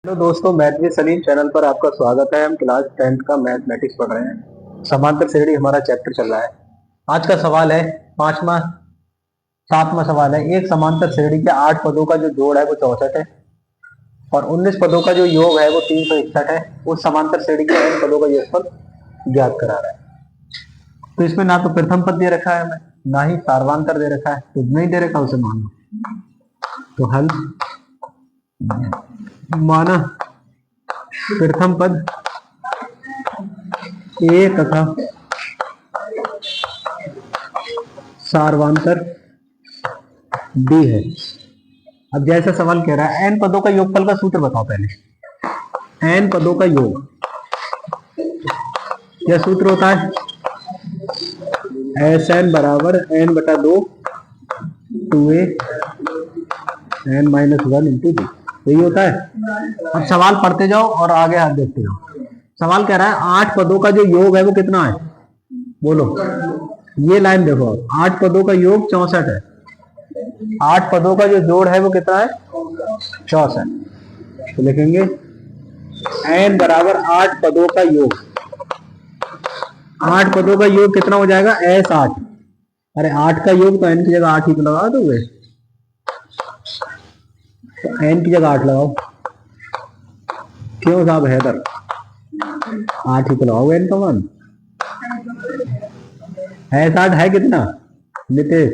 Hello दोस्तों, math with Salim channel पर आपका स्वागत है। हम क्लास 10th का मैथमेटिक्स पढ़ रहे हैं। समांतर श्रेणी हमारा चैप्टर चल रहा है। आज का सवाल है पांचवा सातवां सवाल है। एक समांतर श्रेणी के 8 पदों का जो जोड़ है वो 64 है और 19 पदों का जो योग है वो 361 है। उस समांतर श्रेणी के n पदों का योगफल ज्ञात करा रहा है। तो इसमें ना तो प्रथम पद दे रखा है हमें, ना ही सार्वांतर दे रखा है, तो नहीं दे रखा उसे मान लो। तो हल माना प्रथम पद ए तथा सार्वांतर डी है। अब जैसा सवाल कह रहा है एन पदों का योगफल का सूत्र बताओ। पहले एन पदों का योग, यह सूत्र होता है एस एन बराबर एन बटा 2 2a N minus 1 into D. यही होता है। अब सवाल पढ़ते जाओ और आगे हाथ देखते जाओ। सवाल कह रहा है 8 पदों का जो योग है वो कितना है, बोलो। ये लाइन देखो, 8 पदों का योग 64 है। 8 पदों का जो जोड़ है वो कितना है, 64। तो लिखेंगे n बराबर 8 पदों का योग। 8 पदों का योग कितना हो जाएगा, S8। अरे 8 का योग तो n की जगह 8 ही तो लगा दोगे, तो n की जगह 8 लगाओ। क्यों साहब हैदर, 8 ही तो लगाओ n का मान। S8 है कितना नितेश,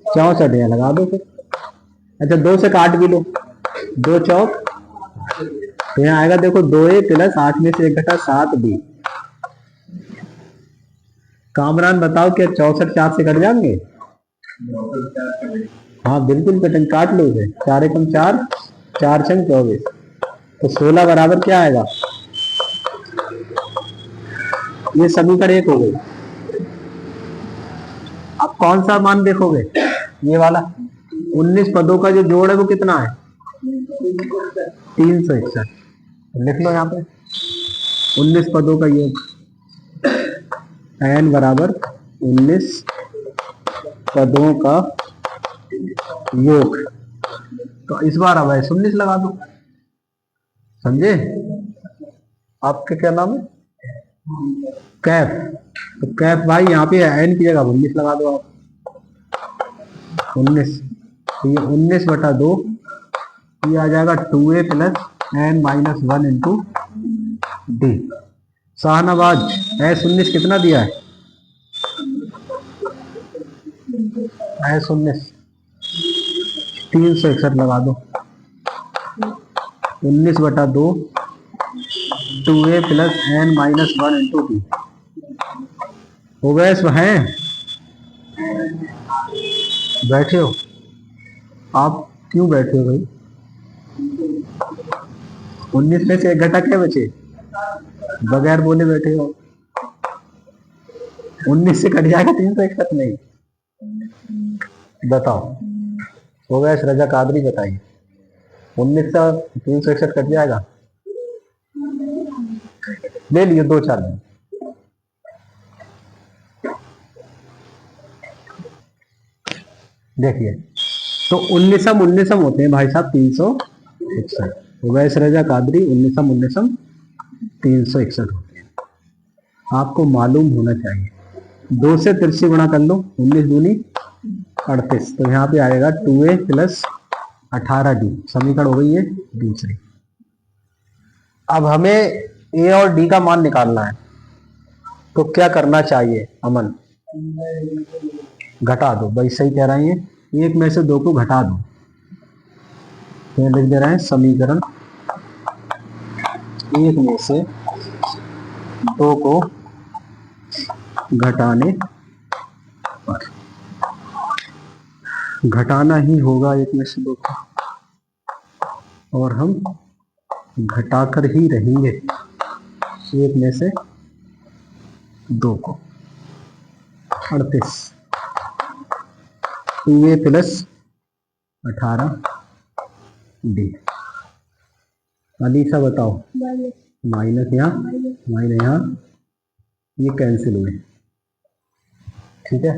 64 है, लगा दो फिर। अच्छा 2 से काट भी लो, 2 चौक, तो यहाँ आएगा देखो 2a प्लस 8 में से 1 घटा 7b। कामरान बताओ क्या 64 4 से कट जाएंगे? हाँ बिल्कुल बेटन, काट लो इसे। 4 एकम 4, 4 छंग 24, तो 16 बराबर क्या आएगा, ये समीकरण 1 हो गई। अब कौन सा मान देखोगे, ये वाला। 19 पदों का जो जोड़ है वो कितना है, 361। लिख लो यहाँ पे 19 पदों का योग, n बराबर 19 पदों का योग। तो इस बार अब 19 लगा दो, समझे। आपका क्या नाम है, कैफ। तो कैफ भाई यहाँ पे n की जगह 19 लगा दो आप। 19, तो ये 19 बटा 2, ये आ जाएगा 2a plus n minus 1 into D. Shahnawaz S19 कितना दिया है, S19 361 लगा दो। 19 बटा 2 2a plus n minus 1 into D हो गया। इसमें है बैठे हो आप, क्यों बैठे हो भाई। 19 में से 1 घटा क्या बचे, बगैर बोले बैठे हो। 19 से कट जाएगा 361, नहीं बताओ। हो गया रजा कादरी, बताइए 19 से 361 कट जाएगा। ले लियो 2-4 दिन। देखिए तो 19 होते हैं भाई साहब 361। हो गया रजा कादरी, 19 361 होते हैं। आपको मालूम होना चाहिए। 2 से तिरछी गुणा कर लो, 19 दूनी 38, तो यहाँ पे आएगा 2a प्लस 18d। समीकरण हो गई है दूसरी। अब हमें a और d का मान निकालना है, तो क्या करना चाहिए अमन, घटा दो भाई, सही कह रहे हैं। 1 में से 2 को घटा दो, तो लिख दे रहे हैं समीकरण 1 में से 2 को घटाने पर, घटाना ही होगा 1 में से 2 को, और हम घटाकर ही रहेंगे 1 में से 2 को। 38 2a प्लस 18d। अलीसा बताओ, माइनस यहाँ माइनस यहाँ, ये कैंसिल हुए, ठीक है।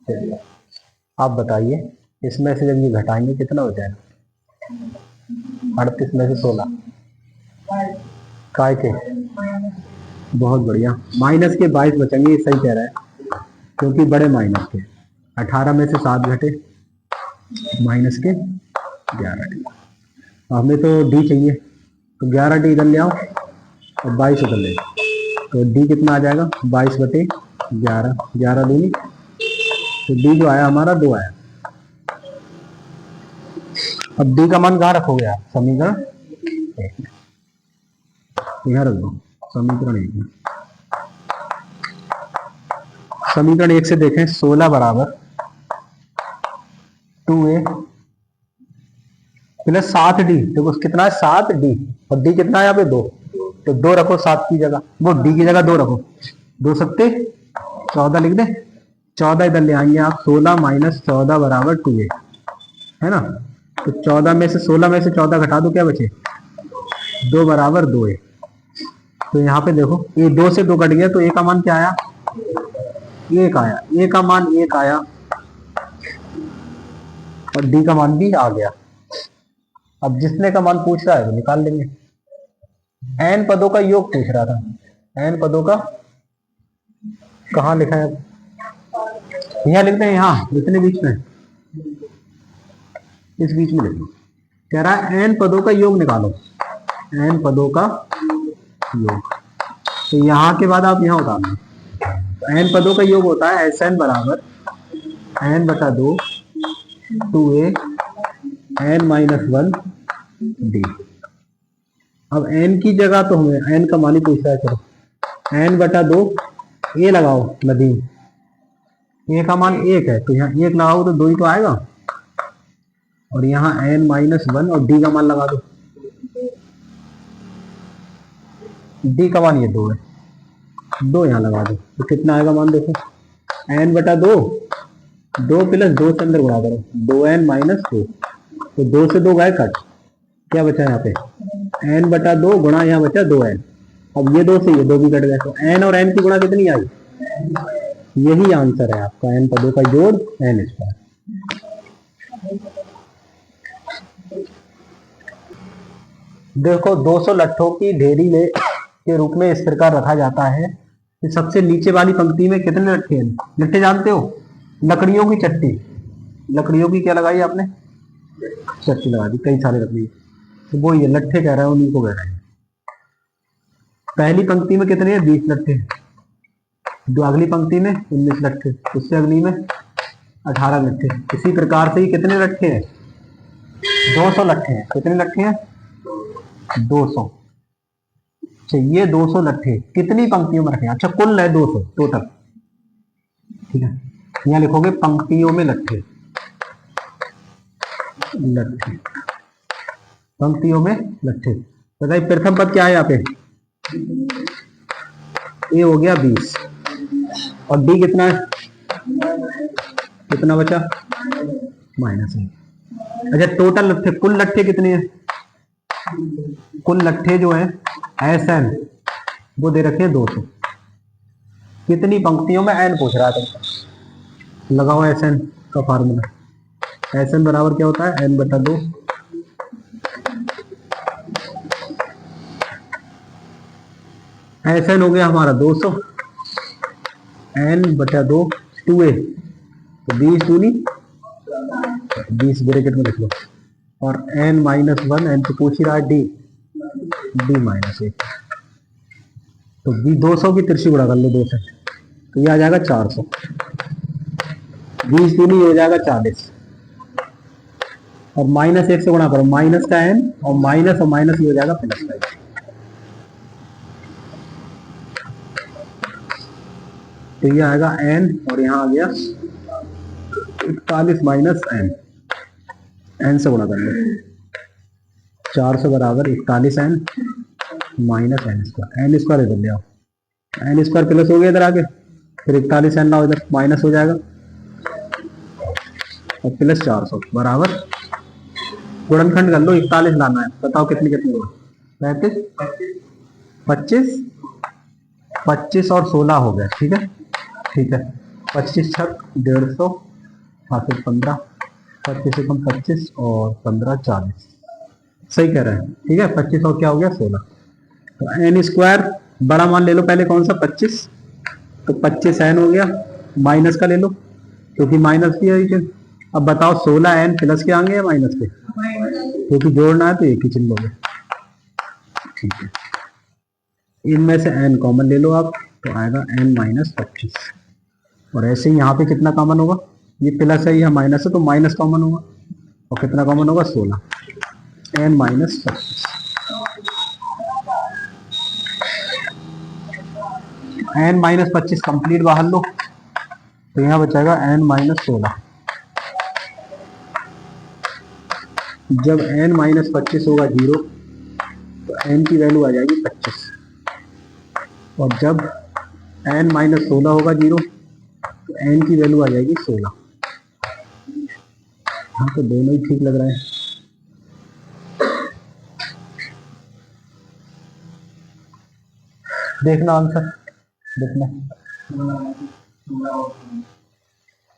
चलिए आप बताइए, इसमें से जब ये घटाएंगे कितना हो जाएगा, 38 में से 16 काय के, बहुत बढ़िया। माइनस के 22 बचेंगे, ये सही कह रहा है, क्योंकि बड़े माइनस के। 18 में से 7 घटे, माइनस के 11 डी। हमें तो डी चाहिए, तो 11 डी इधर ले आओ और 22 उधर ले आओ, तो डी कितना आ जाएगा 22/11, 11 दूनी, तो डी जो आया हमारा 2 आया। अब डी का मान कहाँ रखोगे आप, समीकरण 1 में, यहाँ रख दो समीकरण 1 में। समीकरण 1 से देखें, 16 बराबर 2a प्लस 7d, देखो कितना है 7d, और d कितना है यहाँ पे 2, तो 2 रखो 7 की जगह, वो d की जगह 2 रखो, 2 सत्ते 14 लिख दे, 14 इधर ले आएंगे आप, 16 माइनस 14 बराबर 2a, है ना। तो 14 में से 16 में से 14 घटा दो, क्या बचे 2 बराबर 2a। तो यहाँ पे देखो ये 2 से 2 कट गया, तो a का मान क्या आया 1 आया, a का मान 1 आया, और d का मान भी आ गया। अब जिसने का मान पूछ रहा है वो निकाल लेंगे। n पदों का योग पूछ रहा था, n पदों का कहाँ लिखा है, यहाँ लिखते हैं, यहाँ इतने बीच में, इस बीच में लिखो। कह रहा है n पदों का योग निकालो, n पदों का योग, तो यहाँ के बाद आप यहाँ उतारना। तो n पदों का योग होता है Sn बराबर n/2 2a n-1 d। अब n की जगह तो हमें n का मान ही पूछ रहा है, चलो n/2 a लगाओ नदी, a का मान 1 है, तो यहाँ 1 लगाओ तो 2 ही तो आएगा, और यहाँ n-1 और d का मान लगा दो, d का मान ये 2 है, 2 यहाँ लगा दो, तो कितना आएगा मान देखो, n/2, 2 प्लस 2 से अंदर गुणा करो, 2n-2, तो 2 से 2 गए कट, क्या बचा यहाँ पे n/2 गुणा यहाँ बचा 2n। अब ये 2 से ये 2 भी कट गए, तो n और n की गुणा कितनी आई, यही आंसर है आपका, n पदों का जोड़ n²। देखो 200 लट्ठों की ढेरी में के रूप में इस प्रकार रखा जाता है कि सबसे नीचे वाली पंक्ति में कितने लट्ठे हैं। लट्ठे जानते हो, लकड़ियों की चट्टी, लकड़ियों की क्या लगाई आपने, चट्टी लगा दी, कई सारे लकड़ी, तो वो ये लट्ठे कह रहा है, उन्हीं को कह रहे हैं। पहली पंक्ति में कितने हैं 20 लट्ठे, जो अगली पंक्ति में 19 लट्ठे, उससे अगली में 18 लट्ठे। इसी प्रकार से ही कितने लट्ठे हैं 200 लट्ठे हैं, कितने लट्ठे हैं 200। ये 200 लट्ठे कितनी पंक्तियों में रखे, अच्छा कुल है 200 टोटल, ठीक है। यहाँ लिखोगे पंक्तियों में लट्ठे, लट्ठे पंक्तियों में लट्ठे। बताइए प्रथम पद क्या है यहाँ पे, ए हो गया 20, और डी कितना है, कितना बचा -1। अच्छा टोटल लट्ठे, कुल लट्ठे कितने हैं, कुल लट्ठे जो है Sn वो दे रखे हैं 200। कितनी पंक्तियों में n पूछ रहा था, लगाओ Sn का फार्मूला, Sn बराबर क्या होता है n/2, Sn हो गया हमारा 200, n/2 2a, तो 20 दूनी 20 ब्रैकेट में लिख लो, और n-1 n तो पूछ ही रहा है d, d-1, तो 200 की तिरछी गुणा कर लो 2 से, तो ये आ जाएगा 400, 20 दूनी हो जाएगा 40, और -1 से गुणा करो, माइनस का n और माइनस ये हो जाएगा प्लस का, तो ये आएगा n और यहाँ आ गया 41 माइनस n, n से गुणा कर लो, 400 बराबर 41n माइनस n² इधर ले आओ, n² प्लस हो गया इधर आगे, फिर 41n लाओ इधर, माइनस हो जाएगा और प्लस 400 बराबर, गुणनखंड कर लो, 41 लाना है, बताओ कितनी कितनी होगा 35, 25 और 16 हो गया, ठीक है ठीक है, 25 छक 150, 15, 25 से कम 25 और 15 40, सही कह रहे हैं, ठीक है। 25 और क्या हो गया 16। तो एन स्क्वायर बड़ा मान ले लो पहले, कौन सा 25, तो 25 एन हो गया, माइनस का ले लो क्योंकि माइनस की है ये। अब बताओ 16 एन प्लस के आएंगे या माइनस के, क्योंकि जोड़ना है तो एक ही चिन्ह लोगे, ठीक है। इनमें से एन कॉमन ले लो आप, तो आएगा एन माइनस 25। और ऐसे ही यहाँ पे कितना कॉमन होगा, ये प्लस है यह माइनस है तो माइनस कॉमन होगा, और कितना कॉमन होगा 16 n minus 25। N minus 25 complete बाहर लो, तो यहाँ बचेगा एन माइनस 16। जब एन माइनस 25 होगा 0, तो एन की वैल्यू आ जाएगी 25। और जब एन माइनस 16 होगा 0, तो एन की वैल्यू आ जाएगी 16। हाँ, तो दोनों ही ठीक लग रहे हैं। देखना आंसर, देखना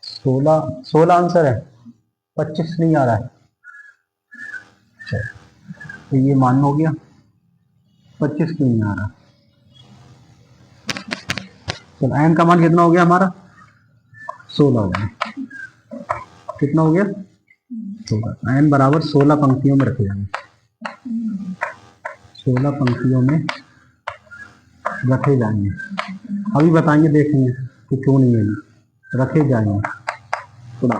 16 आंसर है, 25 नहीं आ रहा है। तो ये मान हो गया, 25 क्यों नहीं आ रहा। तो एन का मान कितना हो गया हमारा 16 हो गया, कितना हो गया 16। एन बराबर 16 पंक्तियों में रखे जाएंगे, 16 पंक्तियों में रखे जाएंगे। अभी बताएंगे, देखेंगे कि क्यों नहीं है, रखे जाएंगे, थोड़ा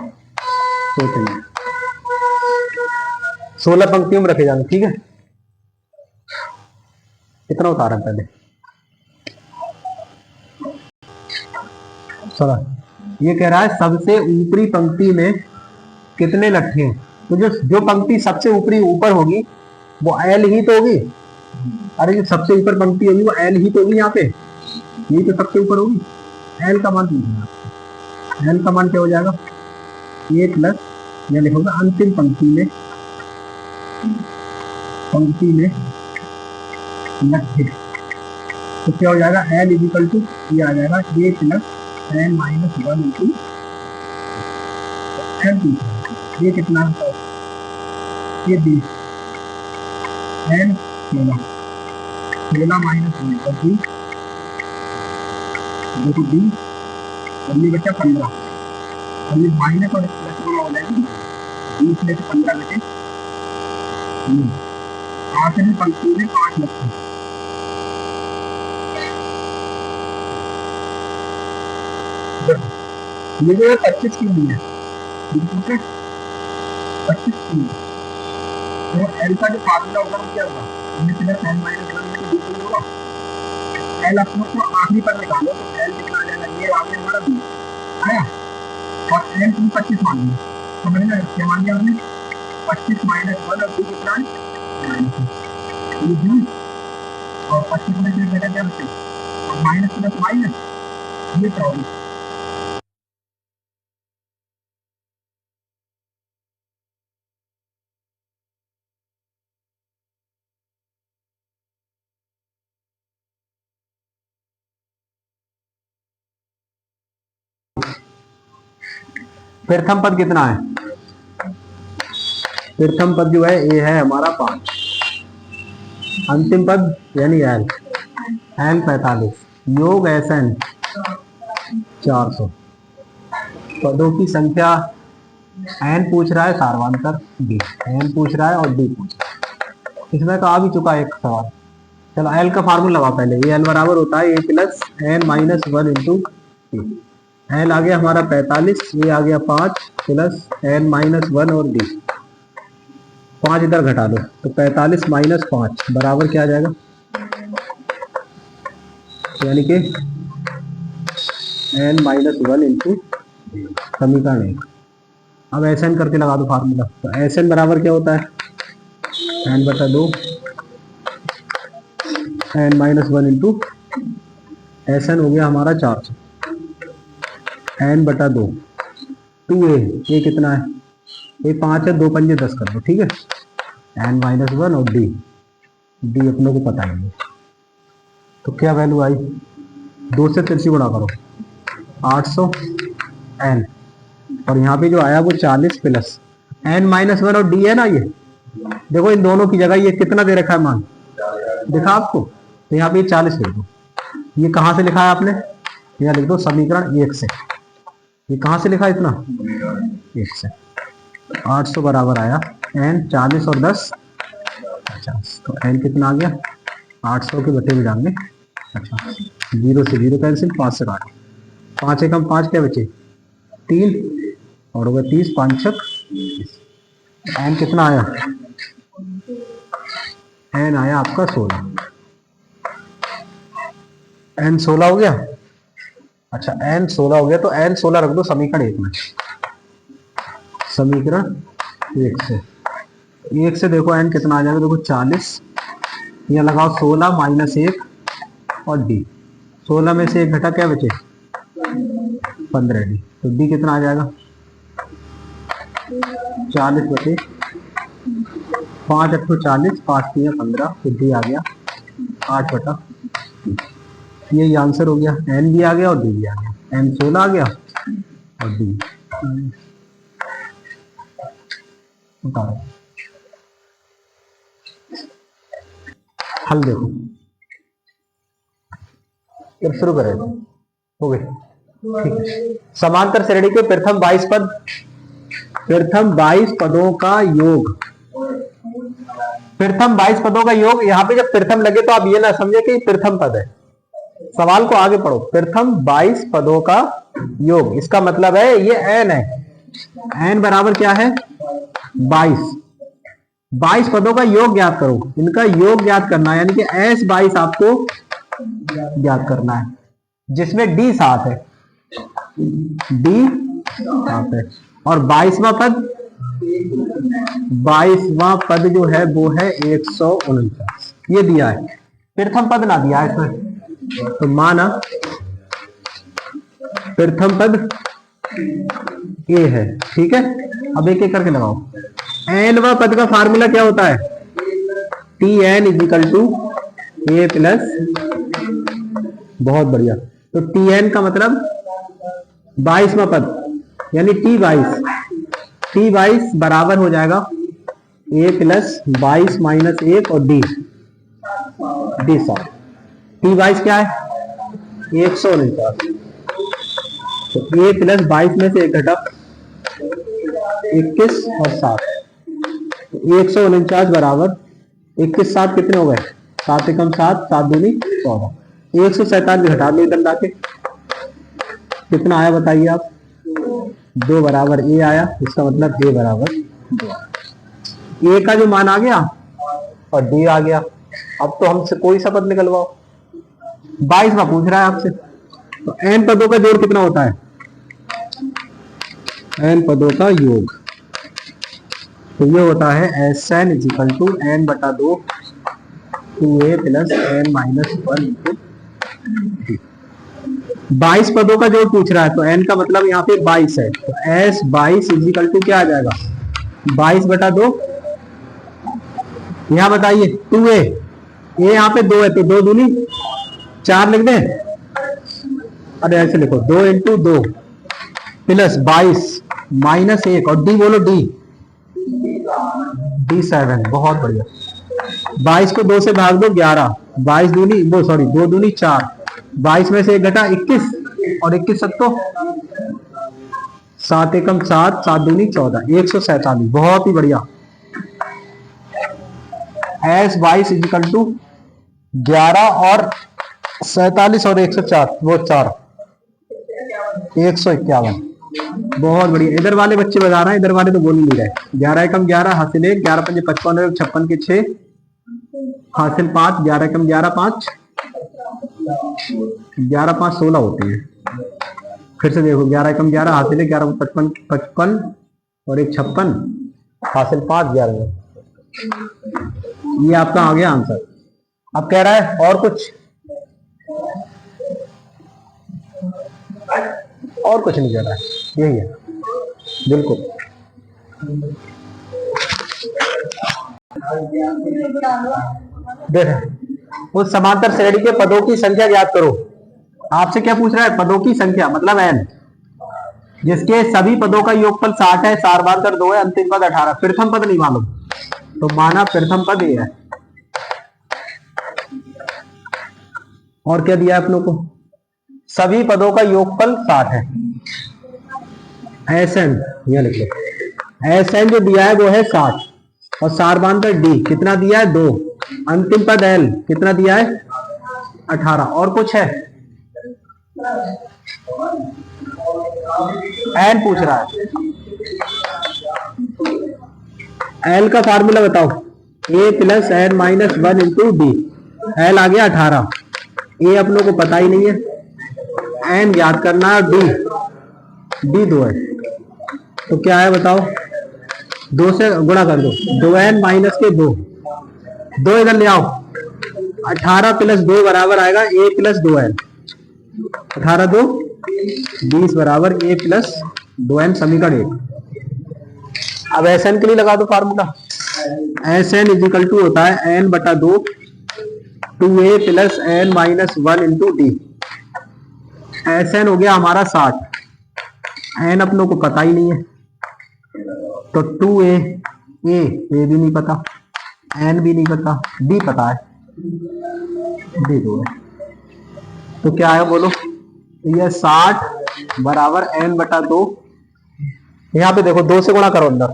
सोचेंगे। 16 पंक्तियों में रखे जाएंगे, ठीक है। कितना उतारा पहले, चलो ये कह रहा है सबसे ऊपरी पंक्ति में कितने लट्ठे हैं। तो जो पंक्ति सबसे ऊपर होगी वो एल ही तो होगी। अरे जो सबसे ऊपर पंक्ति होगी वो एल ही तो होगी, यहाँ पे यही तो सबसे ऊपर होगी। एल का मान लीजिए, एल का मान क्या हो जाएगा 1 प्लस, या लिखोगे अंतिम पंक्ति में लट्ठे, तो क्या हो जाएगा एल इजिकल टू ये आ जाएगा 1 plus N minus 1 into n two. ये कितना है, ये 20 एन 16 माइनस 1 और 20, देखो 20 और ये बचा 15, और ये माइनस और प्लस हो जाएगी 20 में से 15 बचे। आखिरी पंक्ति में 5 लगते हैं। ये जो है 25 की नहीं है, 25 की नहीं। तो एल का जो फार्मूला होगा वो क्या होगा, हमने प्लस एन माइनस 1 में तो 20 होगा। एल अपने को आखिरी पर निकालो तो एल कितना आ जाएगा, ये आगे हमारा 20 आया, और एन 25 मान लिया, समझ में क्या मान लिया हमने 25 माइनस 1 और 2 कितना है 20, और 25 में से जगह क्या बचे, और माइनस प्लस माइनस ये 24। प्रथम पद कितना है, प्रथम पद जो है ए है हमारा 5, अंतिम पद यानी एल 45, योग एन 400। पदों की संख्या एन पूछ रहा है, सार्वंतर डी, एन पूछ रहा है और डी पूछ रहा है। इसमें तो आ भी चुका एक सवाल। चलो एल का फार्मूला लगा पहले, ये एल बराबर होता है A plus N minus 1 into D. L आ गया हमारा 45, ये आ गया 5 प्लस एन माइनस 1 और डी, 5 इधर घटा दो तो 45 माइनस 5 बराबर क्या आ जाएगा, यानी कि एन माइनस 1 इंटू समीकरण 1। अब एस एन करके लगा दो फार्मूला, तो एस एन बराबर क्या होता है एन बटा 2 n minus 1 into s n हो गया हमारा 400 एन बटा 2 2a, ये कितना है, ये 5 है, 2 पंजे 10 कर दो, ठीक है। एन माइनस 1 और डी, डी अपनों को पता है, तो क्या वैल्यू आई 2 से तिरछी गुणा करो 800 एन, और यहाँ पे जो आया वो 40 प्लस एन माइनस 1 और डी है ना, ये देखो इन दोनों की जगह ये कितना दे रखा है मान, देखा आपको, तो यहाँ पे 40 लिख दो। ये कहाँ से लिखा है आपने, यहाँ लिख दो समीकरण 1 से। ये कहाँ से लिखा है इतना, 1 से। 800 बराबर आया n 40 और 10 50, तो n कितना आ गया 800 के बटे में डालने 50। 0 से 0 कैंसिल, 5 से काट, 5 एकम 5 क्या बचे 3 और हो गया 30, 5 छक 30। n कितना आया, n आया आपका 16। n 16 हो गया। अच्छा n 16 हो गया तो n 16 रख दो समीकरण 1 में। समीकरण 1 से, 1 से देखो n कितना आ जाएगा, देखो 40, यहाँ लगाओ 16 माइनस 1 और d, 16 में से 1 घटा क्या बचे 15 d, तो d कितना आ जाएगा 40 बटे 5 8 40, 5 3 15, तो d आ गया 8 बटा। ये आंसर हो गया, n भी आ गया और d भी आ गया, n 16 आ गया और d उतारो। हल देखो, फिर शुरू करें, हो गए ठीक है। समांतर श्रेणी के प्रथम 22 पद, प्रथम 22 पदों का योग, प्रथम 22 पदों का योग। यहाँ पे जब प्रथम लगे तो आप ये ना समझे कि प्रथम पद है, सवाल को आगे पढ़ो। प्रथम 22 पदों का योग, इसका मतलब है ये n है, n बराबर क्या है 22। 22 पदों का योग ज्ञात करो, इनका योग ज्ञात करना है, यानी कि s 22 आपको ज्ञात करना है, जिसमें d 7 है, d 7 है। और 22वां पद, 22वां पद जो है वो है 149, ये दिया है, प्रथम पद ना दिया है इसमें, तो माना प्रथम पद a है, ठीक है। अब एक एक करके लगाओ। nवां पद का फार्मूला क्या होता है, tn equal to a plus, बहुत बढ़िया, तो tn का मतलब 22वां पद यानी t22 बराबर हो जाएगा a प्लस 22 माइनस 1 और d 7। t22 क्या है 149, तो a प्लस 22 में से एक घटा 21 और 7, 149 बराबर 21 7 कितने हो गए 7 एकम 7, 7 दूनी 14, 147 घटा दो इधर लाके, कितना आया बताइए आप, 2 बराबर a आया, इसका मतलब a बराबर 2, a का जो मान आ गया और d आ गया। अब तो हमसे कोई सा पद निकलवाओ, 22वां पूछ रहा है आपसे, तो n पदों का जोड़ कितना होता है, n पदों का योग, तो ये होता है Sn इजिकल टू n बटा 2 2a plus n minus 1 into 22 पदों का जोड़ पूछ रहा है, तो n का मतलब यहाँ पे 22 है, तो S 22 इजिकल टू क्या आ जाएगा 22 बटा 2, यहाँ बताइए 2a, a यहाँ पे 2 है तो 2 दूनी 4 लिख दें, अरे ऐसे लिखो 2 इंटू 2 प्लस 22 माइनस 1 और d बोलो d 7, बहुत बढ़िया। 22 को 2 से भाग दो 11, 22 दूनी वो सॉरी 2 दूनी 4, 22 में से एक घटा 21 और 21 सत्तो 7 एकम 7, 7 दूनी 14, 147, बहुत ही बढ़िया। S 22 इजिकल टू 11 और 47 और 104 वो 4 151, बहुत बढ़िया। इधर वाले बच्चे बता रहे हैं, इधर वाले तो बोल ही नहीं रहे। 11 एकम 11 हासिल 1, 11 पंजे 55, 56 के 6 हासिल 5, 11 एकम 11 5, 11 5 16 होती है। फिर से देखो 11 एकम 11 हासिल है 11 55 और 1 56 हासिल 5 11, ये आपका आ गया आंसर। अब कह रहा है और कुछ नहीं कह रहा है, यही है बिल्कुल। देखें उस समांतर श्रेणी के पदों की संख्या ज्ञात करो। आपसे क्या पूछ रहा है, पदों की संख्या मतलब n, जिसके सभी पदों का योगफल 60 है, 4 बार कर 2 है, अंतिम पद 18, प्रथम पद नहीं मालूम, तो माना प्रथम पद ये है। और क्या दिया है अपनों को, सभी पदों का योगफल 60 है। एस एन ये लिख लो, एस एन जो दिया है वो है 60 और सारबांतर डी कितना दिया है 2। अंतिम पद एल कितना दिया है 18। और कुछ है, एन पूछ रहा है। एल का फार्मूला बताओ, A plus N minus 1 into D. L आ गया 18, ए अपनों को पता ही नहीं है, एन याद करना है, डी 2 है। तो क्या है बताओ, 2 से गुणा कर दो, 2n माइनस के 2, 2 इधर ले आओ। 18 प्लस 2 बराबर आएगा a प्लस 2n। 18 2 20 बराबर a प्लस 2n, समीकरण 1। अब एस एन के लिए लगा दो formula, s n is equal to होता है n बटा 2 2a plus n minus 1 into d. S n हो गया हमारा 60, एन अपनों को पता ही नहीं है, तो 2a, a भी नहीं पता, n भी नहीं पता, d पता है, d 2 है। तो क्या है बोलो, ये 60 बराबर n बटा 2, यहां पे देखो 2 से गुणा करो अंदर,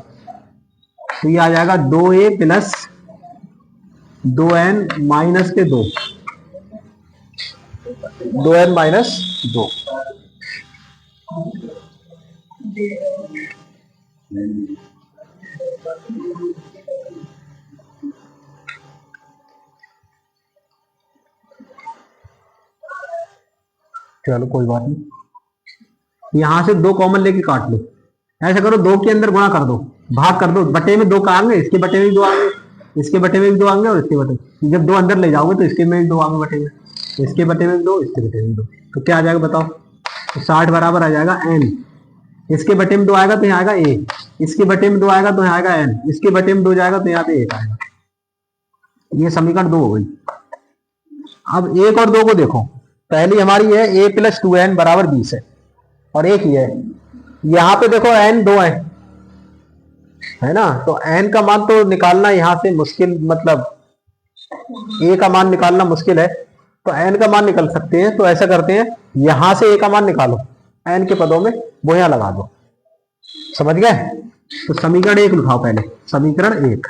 तो ये आ जाएगा 2a प्लस 2n माइनस के 2, 2n माइनस 2। चलो कोई बात नहीं, यहां से 2 कॉमन लेके काट लो, ऐसा करो 2 के अंदर गुणा कर दो, भाग कर दो, बटे में 2 का आएंगे, इसके बटे में भी 2 आएंगे, इसके बटे में भी 2 आएंगे और इसके बटे में। जब 2 अंदर ले जाओगे तो इसके में भी 2 आएंगे बटे में, इसके बटे में भी 2, इसके बटे में 2, तो क्या आ जाएगा बताओ, तो 60 बराबर आ जाएगा n। इसके बटे में 2 आएगा तो यहाँ आएगा a, इसके बटे में 2 आएगा तो यहाँ आएगा n, इसके बटे में 2 जाएगा तो यहाँ पे 1 आएगा। ये समीकरण 2 हो गई। अब 1 और 2 को देखो, पहली हमारी है a प्लस 2n बराबर 20 है, और एक ही है, यहाँ पे देखो n 2 है ना, तो n का मान तो निकालना यहाँ से मुश्किल, मतलब a का मान निकालना मुश्किल है, तो n का मान निकल सकते हैं। तो ऐसा करते हैं, यहां से a का मान निकालो, n के पदों में वो यहां लगा दो, समझ गए। तो समीकरण 1 लिखाओ पहले, समीकरण 1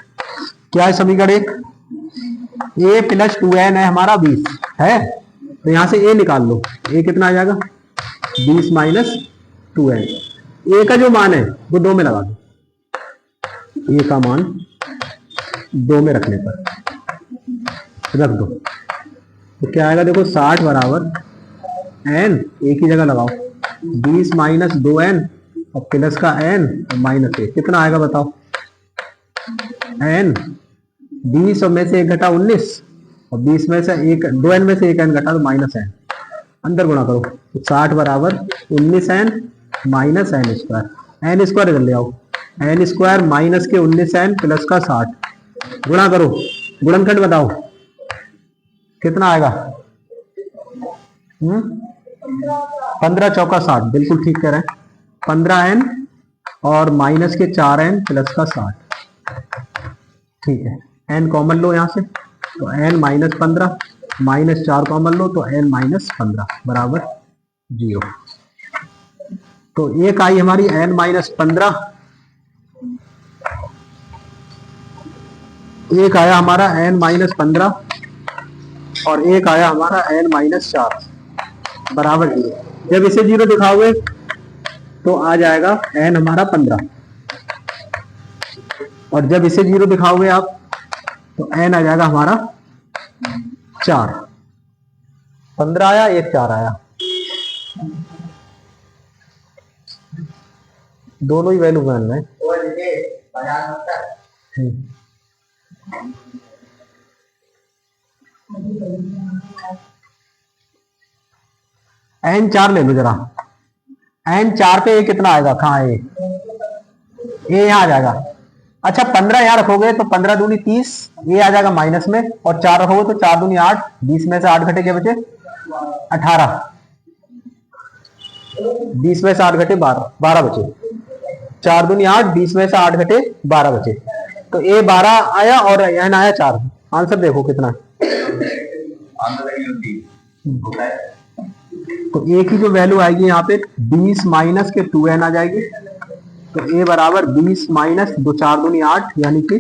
क्या है, समीकरण 1 a प्लस 2n है हमारा 20 है, तो यहां से a निकाल लो, a कितना आ जाएगा 20 माइनस 2n। a का जो मान है वो 2 में लगा दो, a का मान 2 में रखने पर रख दो, तो क्या आएगा देखो 60 बराबर n, एक ही जगह लगाओ, 20 माइनस 2n और प्लस का n और माइनस 1, कितना आएगा बताओ, n 20 और में से 1 घटा 19 और 20 में से 1, 2n में से 1 n घटा तो माइनस n, अंदर गुणा करो, तो 60 बराबर 19n minus n square, n square इधर ले आओ, n स्क्वायर माइनस के 19n प्लस का 60, गुणा करो, गुणनखंड बताओ कितना आएगा, 15 चौका 60, बिल्कुल ठीक कह रहे हैं, 15n और माइनस के 4n प्लस का 60, ठीक है। n कॉमन लो यहां से, तो n माइनस 15 माइनस 4 कॉमन लो, तो n माइनस 15 बराबर 0। तो एक आई हमारी n माइनस 15, एक आया हमारा n माइनस 15 और एक आया हमारा n माइनस 4 बराबर 0। जब इसे 0 दिखाओगे तो आ जाएगा n हमारा 15, और जब इसे 0 दिखाओगे आप तो n आ जाएगा हमारा 4। 15 आया, एक 4 आया, दोनों ही वैल्यू बन रहे हैं। n 4 ले लो जरा, n 4 पे कितना आएगा, कहाँ है ए यहाँ आ जाएगा। अच्छा 15 यहाँ रखोगे तो 15 दूनी 30, ये आ जाएगा माइनस में, और 4 रखोगे तो 4 दूनी 8, 20 में से 8 घटे क्या बचे 18, 20 में से 8 घटे 12 बचे, 4 दूनी 8, 20 में से 8 घटे 12 बचे, तो ए 12 आया और एन आया 4। आंसर देखो कितना है। तो ए की जो वैल्यू आएगी यहाँ पे 20 माइनस के 2n आ जाएगी। तो ए बराबर 20 माइनस 2 4 दूनी 8 यानी कि